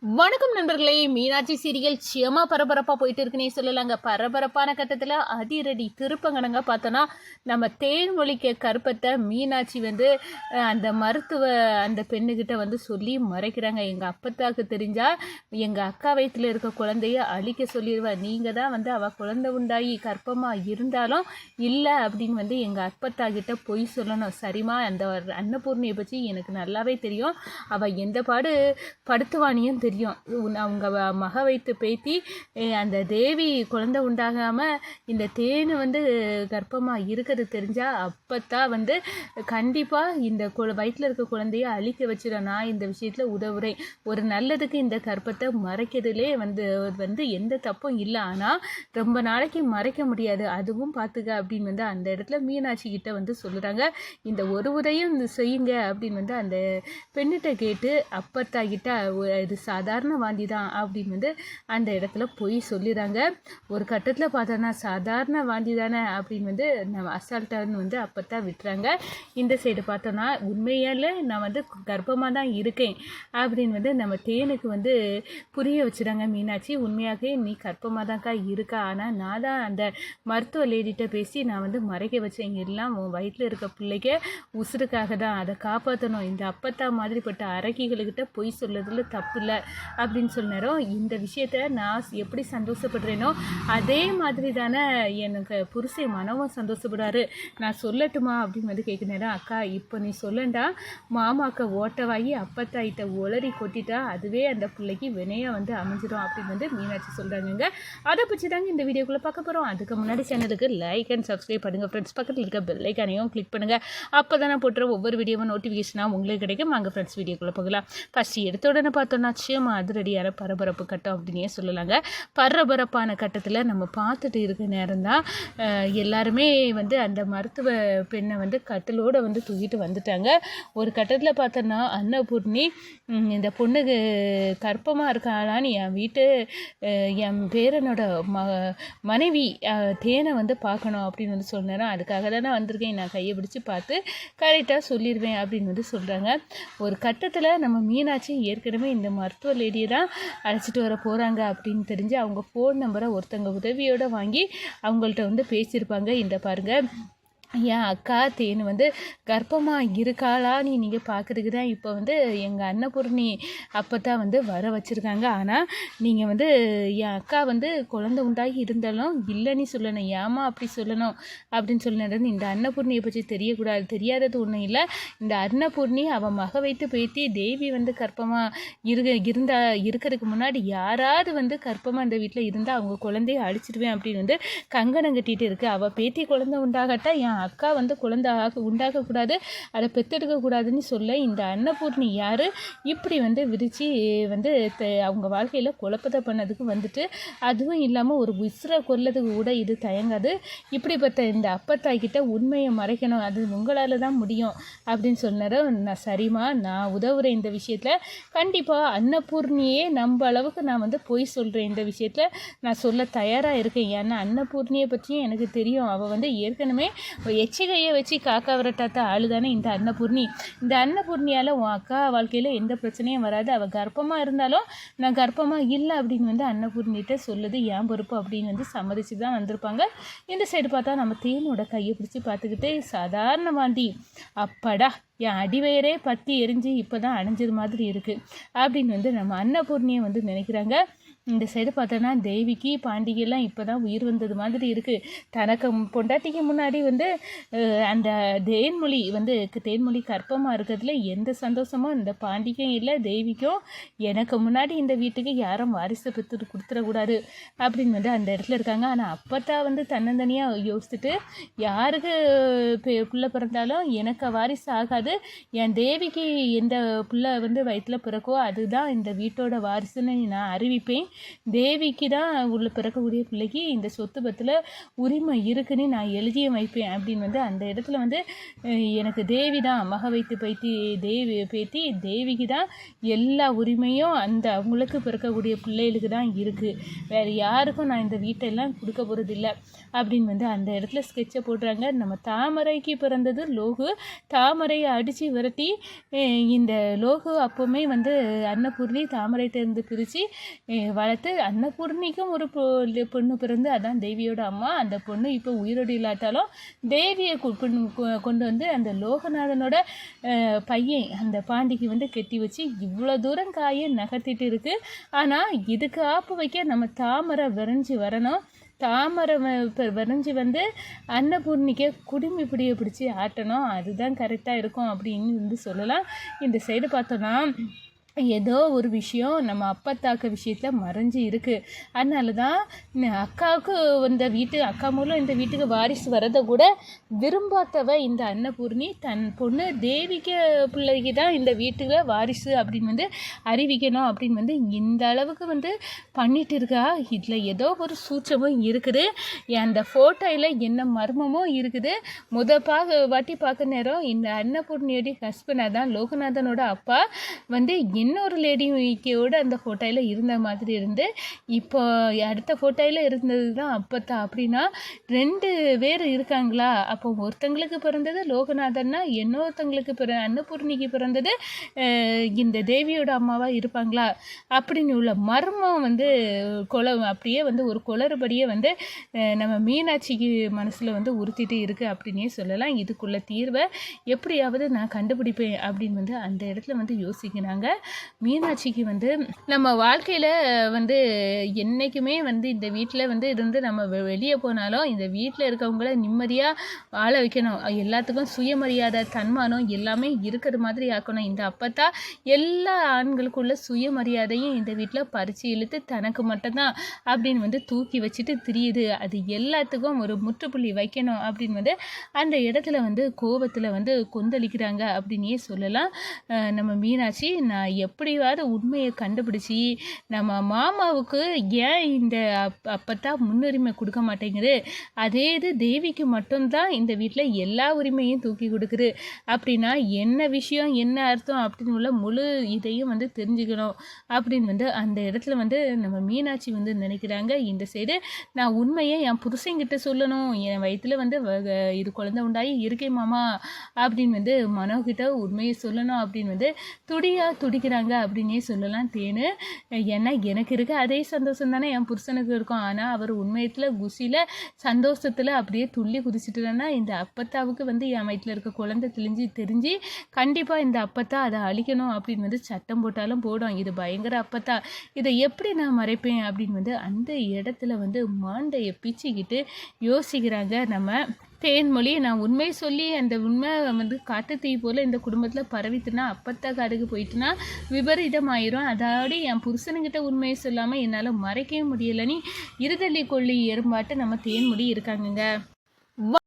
வணக்கம் நண்பர்களே. மீனாட்சி சீரியல் சியமா பரபரப்பாக போயிட்டு இருக்குன்னே சொல்லலாங்க. பரபரப்பான கட்டத்தில் அதிரடி திருப்பங்கனங்க பார்த்தோன்னா, நம்ம தேன்மொழிக்க கற்பத்தை மீனாட்சி அந்த மருத்துவ அந்த பெண்ணுக்கிட்ட சொல்லி மறைக்கிறாங்க. எங்கள் அப்பத்தாக்கு தெரிஞ்சால் எங்கள் அக்கா வயிற்றில் இருக்க குழந்தைய அழிக்க சொல்லிடுவா. நீங்கள் தான் அவள் குழந்தை உண்டாகி கற்பமாக இருந்தாலும் இல்லை அப்படின்னு எங்கள் அப்பத்தாக்கிட்ட பொய் சொல்லணும். சரிம்மா, அந்த அன்னபூர்ணியை பற்றி எனக்கு நல்லாவே தெரியும். அவள் எந்த பாடு படுத்துவானியும் தெரியும். அவங்க மக வைத்து பேத்தி அந்த தேவி குழந்தை உண்டாகாமல் இந்த தேனு கர்ப்பமாக இருக்கிறது தெரிஞ்சால் அப்பத்தான் கண்டிப்பாக இந்த வயிற்றில் இருக்க குழந்தைய அழிக்க வச்சிடும். நான் இந்த விஷயத்தில் உதவுறேன். ஒரு நல்லதுக்கு இந்த கர்ப்பத்தை மறைக்கிறதுலே எந்த தப்பும் இல்லை. ஆனால் ரொம்ப நாளைக்கு மறைக்க முடியாது, அதுவும் பார்த்துக்க அப்படின்னு அந்த இடத்துல மீனாட்சி கிட்ட சொல்லுறாங்க. இந்த ஒரு உதயம் செய்யுங்க அப்படின்னு அந்த பெண்ணிட்ட கேட்டு அப்பத்தா கிட்ட இது சாதாரண வாந்தி தான் அப்படின்னு அந்த இடத்துல போய் சொல்லிடுறாங்க. ஒரு கட்டத்தில் பார்த்தோன்னா சாதாரண வாந்தி தானே அப்படின்னு நம்ம அசால்ட்டான்னு அப்பத்தான் விட்டுறாங்க. இந்த சைடு பார்த்தோன்னா உண்மையால் நான் கர்ப்பமாக தான் இருக்கேன் அப்படின்னு நம்ம தேனுக்கு புரிய வச்சுறாங்க மீனாட்சி. உண்மையாகவே நீ கர்ப்பமாக தான்க்கா இருக்கா, ஆனால் நான் தான் அந்த மருத்துவ லேடிகிட்ட பேசி நான் மறைக்க வச்சேன். எல்லாம் உன் வயிற்றில் இருக்க பிள்ளைக்கு உசுருக்காக தான், அதை காப்பாற்றணும். இந்த அப்பத்தா மாதிரிப்பட்ட அரக்கிகளுக்கிட்ட பொய் சொல்லுறதுல தப்பு இல்லை அப்படின்னு சொன்னாரோ. இந்த விஷயத்த நான் எப்படி சந்தோஷப்படுறேனோ அதே மாதிரி தானே எனக்கு புருஷை மனமும் சந்தோஷப்படுறாரு. நான் சொல்லட்டுமா அப்படின்னு கேட்குறேன். அக்கா இப்போ நீ சொல்லண்டா, மாமாக்க ஓட்டவாகி அப்பத்தாயிட்ட உளறி கொட்டிட்டா அதுவே அந்த பிள்ளைக்கு வினையாக அமைஞ்சிடும் அப்படின்னு மீனாட்சி சொல்கிறாங்க. அதை பற்றி தாங்க இந்த வீடியோக்குள்ளே பார்க்க போகிறோம். அதுக்கு முன்னாடி சேனலுக்கு லைக் அண்ட் சப்ஸ்கிரைப் பண்ணுங்கள் ஃப்ரெண்ட்ஸ். பக்கத்தில் இருக்க பெல் ஐக்கானையும் கிளிக் பண்ணுங்கள். அப்போ தான் நான் போட்டுற ஒவ்வொரு வீடியோவும் நோட்டிஃபிகேஷனாக உங்களுக்கு கிடைக்கும். வாங்க ஃப்ரெண்ட்ஸ் வீடியோக்குள்ளே போகலாம். ஃபஸ்ட்டு எடுத்த உடனே பார்த்தோன்னா நிச்சயமாக அதிரடியான பரபரப்பு கட்டம் அப்படின்னே சொல்லலாங்க. பரபரப்பான கட்டத்தில் நம்ம பார்த்துட்டு இருக்க நேரம் தான் எல்லாருமே அந்த மருத்துவ பெண்ணை கட்டிலோடு தூக்கிட்டு வந்துட்டாங்க. ஒரு கட்டத்தில் பார்த்தோன்னா அன்னபூர்ணி இந்த பொண்ணுக்கு கர்ப்பமாக இருக்காளான்னு என் பேரனோட மனைவி தேனை பார்க்கணும் அப்படின்னு சொன்னேன். அதுக்காக தான் நான் வந்திருக்கேன். நான் கையை பிடிச்சி பார்த்து கரெக்டாக சொல்லிடுவேன் அப்படின்னு சொல்கிறாங்க. ஒரு கட்டத்தில் நம்ம மீனாட்சி ஏற்கனவே இந்த மருத்துவ லேடியை தான் அழைச்சிட்டு வர போகிறாங்க அப்படின்னு தெரிஞ்சு அவங்க ஃபோன் நம்பரை ஒருத்தங்க உதவியோடு வாங்கி அவங்கள்ட்ட பேசியிருப்பாங்க. இந்த பாருங்கள், என் அக்கா தேனு கர்ப்பமாக இருக்காளான்னு நீங்கள் பார்க்குறதுக்கு தான் இப்போ எங்கள் அன்னபூர்ணி அப்போ தான் வர வச்சுருக்காங்க. ஆனால் நீங்கள் என் அக்கா குழந்தை உண்டாகி இருந்தாலும் இல்லைன்னு சொல்லணும். ஏமா அப்படி சொல்லணும் அப்படின்னு சொன்னது. இந்த அன்னபூர்ணியை பற்றி தெரியக்கூடாது, தெரியாதது ஒன்றும் இல்லை. இந்த அன்னபூர்ணி அவன் மக வைத்து பேத்தி தேவி கர்ப்பமாக இருக்கிறதுக்கு முன்னாடி யாராவது கர்ப்பமாக அந்த வீட்டில் இருந்தால் அவங்க குழந்தைய அழிச்சிடுவேன் அப்படின்னு கங்கணம் கட்டிகிட்டு இருக்குது. அவள் பேத்தி குழந்தை உண்டாகட்டா என் அக்கா குழந்தை உண்டாகக்கூடாது, அதை பெற்றெடுக்கக்கூடாதுன்னு சொல்ல இந்த அன்னபூர்ணி யார் இப்படி விரித்து அவங்க வாழ்க்கையில் குழப்பத்தை பண்ணதுக்கு அதுவும் இல்லாமல் ஒரு விசிற கொல்லதுக்கு கூட இது தயங்காது. இப்படிப்பட்ட இந்த அப்பத்தாய்கிட்ட உண்மையை மறைக்கணும், அது உங்களால் தான் முடியும் அப்படின்னு சொன்னார். நான் சரிம்மா, நான் உதவுறேன் இந்த விஷயத்தில். கண்டிப்பாக அன்னபூர்ணியே நம்ப அளவுக்கு நான் பொய் சொல்கிறேன். இந்த விஷயத்தில் நான் சொல்ல தயாராக இருக்கேன். ஏன்னா அன்னபூர்ணியை பற்றியும் எனக்கு தெரியும். அவள் ஏற்கனவே எச்சிகையை வச்சு காக்கா விரட்டாத்த ஆளு தானே இந்த அன்னபூர்ணி. இந்த அன்னபூர்ணியால் உன் அக்கா வாழ்க்கையில் எந்த பிரச்சனையும் வராது. அவள் கர்ப்பமாக இருந்தாலும் நான் கர்ப்பமாக இல்லை அப்படின்னு அன்னபூர்ணிகிட்ட சொல்லுது என் பொறுப்பு அப்படின்னு சம்மதிச்சு தான் வந்திருப்பாங்க. இந்த சைடு பார்த்தா நம்ம தேனோட கையை பிடிச்சி பார்த்துக்கிட்டே சாதாரண வாந்தி, அப்பாடா என் அடிவயரே பற்றி எரிஞ்சு இப்போ தான் அணைஞ்சது மாதிரி இருக்குது அப்படின்னு நம்ம அன்னபூர்ணியை நினைக்கிறாங்க. இந்த சைடு பார்த்தோன்னா தேவிக்கு பாண்டிகைலாம் இப்போ தான் உயிர் வந்தது மாதிரி இருக்குது. தனக்கு பொண்டாட்டிக்கு முன்னாடி அந்த தேன்மொழி கர்ப்பமாக இருக்கிறதுல எந்த சந்தோஷமும் இந்த பாண்டிகையும் இல்லை தேவிக்கும். எனக்கு முன்னாடி இந்த வீட்டுக்கு யாரும் வாரிசை பெற்று கொடுத்துடக்கூடாது அப்படின்னு அந்த இடத்துல இருக்காங்க. ஆனால் அப்போத்தான் தன்னந்தனியாக யோசிச்சுட்டு யாருக்கு பிள்ளை பிறந்தாலும் எனக்கு வாரிசு ஆகாது, என் தேவிக்கு எந்த பிள்ளை வயிற்றில் பிறக்கோ அதுதான் இந்த வீட்டோட வாரிசுன்னு நான் அறிவிப்பேன் தேவிக்கு தான் உள்ள பிறக்கக்கூடிய பிள்ளைக்கு இந்த சொத்து பத்தில் உரிமை இருக்குன்னு நான் எழுதிய வைப்பேன் அப்படின்னு வந்து அந்த இடத்துல வந்து எனக்கு தேவி தான் மக வைத்து பேத்தி தேவிக்கு தான் எல்லா உரிமையும் அந்த அவங்களுக்கு பிறக்கக்கூடிய பிள்ளைகளுக்கு தான் இருக்குது, வேறு யாருக்கும் நான் இந்த வீட்டெல்லாம் கொடுக்க போகிறதில்ல அப்படின்னு வந்து அந்த இடத்துல ஸ்கெட்சை போடுறாங்க. நம்ம தாமரைக்கு பிறந்தது லோகு, தாமரையை அடித்து விரட்டி இந்த லோகு அப்போவுமே வந்து அன்னபூர்ணி தாமரையிட்டேருந்து பிரித்து வளர்த்து அன்னபூர்ணிக்கும் ஒரு பொண்ணு பிறந்து அதான் தேவியோட அம்மா. அந்த பொண்ணு இப்போ உயிரோடு இல்லாட்டாலும் தேவியை கொண்டு வந்து அந்த லோகநாதனோட பையன் அந்த பாண்டிக்கு வந்து கெட்டி வச்சு இவ்வளோ தூரம் காயை நகர்த்திட்டு இருக்கு. ஆனால் இதுக்கு ஆப்பு வைக்க நம்ம தாமரை விரைஞ்சி வரணும். தாமரை விரைஞ்சி வந்து அன்னபூர்ணிக்கு குடுமி பிடியை பிடிச்சி ஆட்டணும், அதுதான் கரெக்டாக இருக்கும் அப்படின்னு வந்து சொல்லலாம். இந்த சைடு பார்த்தோன்னா ஏதோ ஒரு விஷயம் நம்ம அப்பத்தாக்க விஷயத்தில் மறைஞ்சி இருக்குது. அதனால தான் அக்காவுக்கு இந்த அக்கா மூலம் இந்த வீட்டுக்கு வாரிசு வரதை கூட விரும்பாதவ இந்த அன்னபூர்ணி தன் பொண்ணு தேவிக்கு பிள்ளைக்கு தான் இந்த வீட்டுக்கு வாரிசு அப்படின்னு வந்து அறிவிக்கணும் அப்படின்னு வந்து இந்த அளவுக்கு வந்து பண்ணிட்டு இருக்கா. இதில் ஏதோ ஒரு சூட்சமும் இருக்குது, அந்த ஃபோட்டோவில் என்ன மர்மமும் இருக்குது. வாட்டி பார்க்க நேரம் இந்த அன்னபூர்ணியோடைய ஹஸ்பண்டாக தான் லோகநாதனோட அப்பா வந்து இன்னொரு லேடியோட அந்த ஃபோட்டோவில் இருந்த மாதிரி இருந்து இப்போ அடுத்த ஃபோட்டோவில் இருந்தது தான் அப்பத்தா. அப்படின்னா 2 பேர் இருக்காங்களா? அப்போ ஒருத்தங்களுக்கு பிறந்தது லோகநாதன்னா இன்னொருத்தங்களுக்கு அன்னபூர்ணிக்கு பிறந்தது இந்த தேவியோட அம்மாவாக இருப்பாங்களா அப்படின்னு உள்ள மர்மம் வந்து அப்படியே வந்து ஒரு குளறுபடியே வந்து நம்ம மீனாட்சிக்கு மனசில் வந்து உறுத்திட்டு இருக்குது அப்படின்னே சொல்லலாம். இதுக்குள்ள தீர்வை எப்படியாவது நான் கண்டுபிடிப்பேன் அப்படின்னு வந்து அந்த இடத்துல வந்து யோசிக்கிறாங்க. மீனாட்சிக்கு வந்து நம்ம வாழ்க்கையில் வந்து என்றைக்குமே வந்து இந்த வீட்டில் வந்து இருந்து நம்ம வெளியே போனாலும் இந்த வீட்டில் இருக்கவங்கள நிம்மதியாக வாழ வைக்கணும், எல்லாத்துக்கும் சுயமரியாதை தன்மானம் எல்லாமே இருக்கிற மாதிரி ஆக்கணும். இந்த அப்பத்தா எல்லா ஆண்களுக்குள்ள சுயமரியாதையும் இந்த வீட்டில் பறித்து இழுத்து தனக்கு மட்டும்தான் அப்படின்னு வந்து தூக்கி வச்சுட்டு திரியுது. அது எல்லாத்துக்கும் ஒரு முற்றுப்புள்ளி வைக்கணும் அப்படின்னு வந்து அந்த இடத்துல வந்து கோபத்தில் வந்து கொந்தளிக்கிறாங்க அப்படின்னே சொல்லலாம். நம்ம மீனாட்சி நான் எப்படியாவது உண்மையை கண்டுபிடிச்சி நம்ம மாமாவுக்கு ஏன் இந்த அப்பத்தான் முன்னுரிமை கொடுக்க மாட்டேங்குது, அதே இது தேவிக்கு மட்டும்தான் இந்த வீட்டில் எல்லா உரிமையும் தூக்கி கொடுக்குது அப்படின்னா என்ன விஷயம் என்ன அர்த்தம் அப்படின்னு உள்ள முழு இதையும் வந்து தெரிஞ்சுக்கணும் அப்படின்னு வந்து அந்த இடத்துல வந்து நம்ம மீனாட்சி வந்து நினைக்கிறாங்க. இந்த சைடு நான் உண்மையை என் புருஷங்கிட்ட சொல்லணும், என் வயிற்றுல வந்து இது குழந்தை உண்டாகி இருக்கே மாமா அப்படின்னு வந்து மனோகிட்ட உண்மையை சொல்லணும் அப்படின்னு வந்து துடிக்கிறாங்க அப்படின்னே சொல்லலாம் தேனு. ஏன்னா எனக்கு இருக்க அதே சந்தோஷம் தானே என் புருஷனுக்கு இருக்கும். ஆனால் அவர் உண்மையத்தில் குஷியில் சந்தோஷத்தில் அப்படியே துள்ளி குதிச்சுட்டுனா இந்த அப்பத்தாவுக்கு வந்து என் வயிற்றில் இருக்க குழந்தை தெரிஞ்சு கண்டிப்பாக இந்த அப்பத்தா அதை அழிக்கணும் அப்படின்னு வந்து சட்டம் போட்டாலும் போடும். இது பயங்கர அப்பத்தா, இதை எப்படி நான் மறைப்பேன் அப்படின்னு வந்து அந்த இடத்துல வந்து மாண்டையை பிச்சுக்கிட்டு யோசிக்கிறாங்க நம்ம தேன்மொழி. நான் உண்மை சொல்லி அந்த உண்மை வந்து காட்டு தீ போல் இந்த குடும்பத்தில் பரவிட்டுனா அப்பத்தா காடுக்கு போயிட்டுனா விபரீதமாயிரும். அதாவது என் புருஷனுங்கிட்ட உண்மையை சொல்லாமல் என்னால் மறைக்கவே முடியலைன்னு இருதலி கொள்ளி எறும்பாட்டு நம்ம தேன்மொழி இருக்காங்கங்க.